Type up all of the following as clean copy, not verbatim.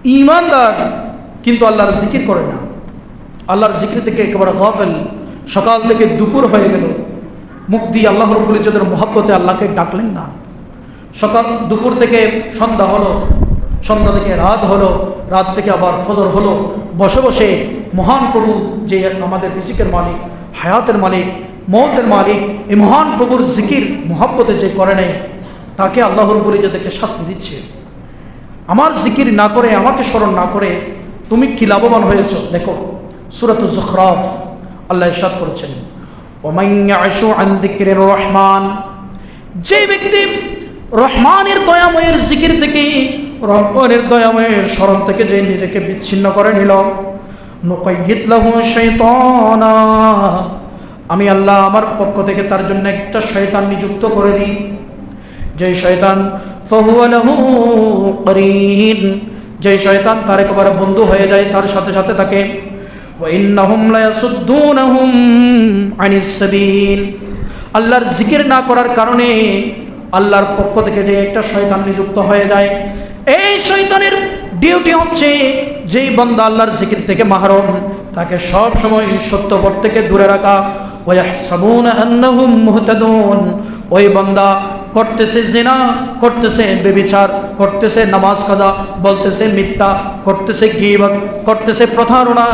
ঈমানদার কিন্তু আল্লাহর জিকির করে না, আল্লাহর জিকির থেকে একেবারে গাফেল। সকাল থেকে দুপুর হয়ে গেল, মুখ দিয়ে আল্লাহ রাব্বুল ইজ্জতের মহব্বতে আল্লাহকে ডাকলেন না। সকাল দুপুর থেকে সন্ধ্যা হলো, সন্ধ্যা থেকে রাত হলো, রাত থেকে আবার ফজর হলো, বসে বসে মহান প্রভু যে আমাদের রিজিকের মালিক, হায়াতের মালিক, মৌতের মালিক, এই মহান প্রভুর জিকির মহব্বতে যে করে নেই, তাকে আল্লাহ রাব্বুল ইজ্জত একটা শাস্তি দিচ্ছে। আমার জিকির না করে, আমাকে স্মরণ না করে তুমি কি লাভবান হয়েছ? দেখো সূরাতুজ যুখরাফ আল্লাহ ইরশাদ করেছেন, ওমান ইয়াশু আন যিকরির রহমান, যে ব্যক্তি রহমানের দয়াময়ের জিকির থেকে, রহমানের দয়াময়ের স্মরণ থেকে যে নিজেকে বিচ্ছিন্ন করে নিল, নুকাইয়িদ লাহু শাইতানা, আমি আল্লাহ আমার পক্ষ থেকে তার জন্য একটা শয়তান নিযুক্ত করে দিই, যে শয়তান ফাহুয়া লাহু করিন, যে শয়তান তার একেবারে বন্ধু হয়ে যায়, তার সাথে সাথে থাকে। ওয়া ইন্নাহুম লায়াসুদ্দুনহুম আনিস সাবিল, আল্লাহর জিকির না করার কারণে আল্লাহর পক্ষ থেকে যে একটা শয়তান নিযুক্ত হয়ে যায়, এই শয়তানের ডিউটি হচ্ছে যেই বান্দা আল্লাহর জিকির থেকে মাহরুম, তাকে সব সময় সত্য পথ থেকে দূরে রাখা। ওয়া ইয়াহসাবুনা আন্নাহুম মুহতাদুন, ওই বান্দা করতেছে জিনা, করতেছে ব্যভিচার, করতেছে নামাজ কাজা, বলতেছে মিথ্যা, করতেছে গীবত, করতেছে প্রতারণা,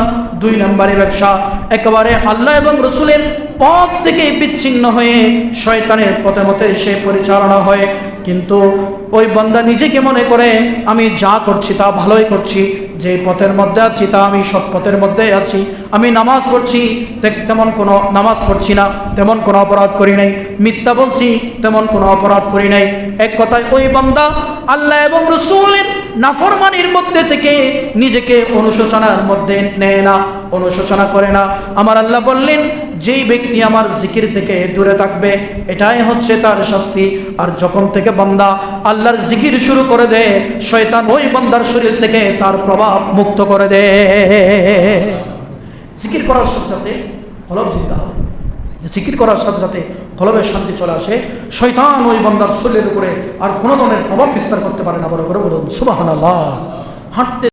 2 নম্বরে ব্যবসা, একেবারে আল্লাহ এবং রসুলের পথ থেকে বিচ্ছিন্ন হয়ে শয়তানের পথে মতে সে পরিচালনা হয়। কিন্তু ওই বান্দা নিজেকে মনে করে আমি যা করছি তা ভালোই করছি, যে পথের মধ্যে আছি তা আমি সৎ পথের মধ্যে আছি, আমি নামাজ পড়ছি তেমন কোনো নামাজ পড়ছি না, তেমন কোনো অপরাধ করি নাই, মিথ্যা বলছি তেমন কোনো অপরাধ করি নাই। এক কথায় ওই বান্দা আল্লাহ এবং রাসূলের নাফরমানির মধ্যে থেকে নিজেকে অনুশোচনার মধ্যে নেয় না, অনুশোচনা করে না। আমার আল্লাহ বললেন, যেই ব্যক্তি আমার জিকির থেকে দূরে থাকবে এটাই হচ্ছে তার শাস্তি। আর যখন থেকে বান্দা আল্লাহর জিকির শুরু করে দেয়, শয়তান ওই বান্দার শরীর থেকে তার প্রভাব মুক্ত করে দেয়। জিকির করার সাথে সাথে কলব জিন্দা হয়, জিকির করার সাথে সাথে কলবের শান্তি চলে আসে, শয়তান ওই বান্দার শরীরের উপরে আর কোনো ধরনের প্রভাব বিস্তার করতে পারে না। বড় করে বলুন সুবহানাল্লাহ। হাঁটতে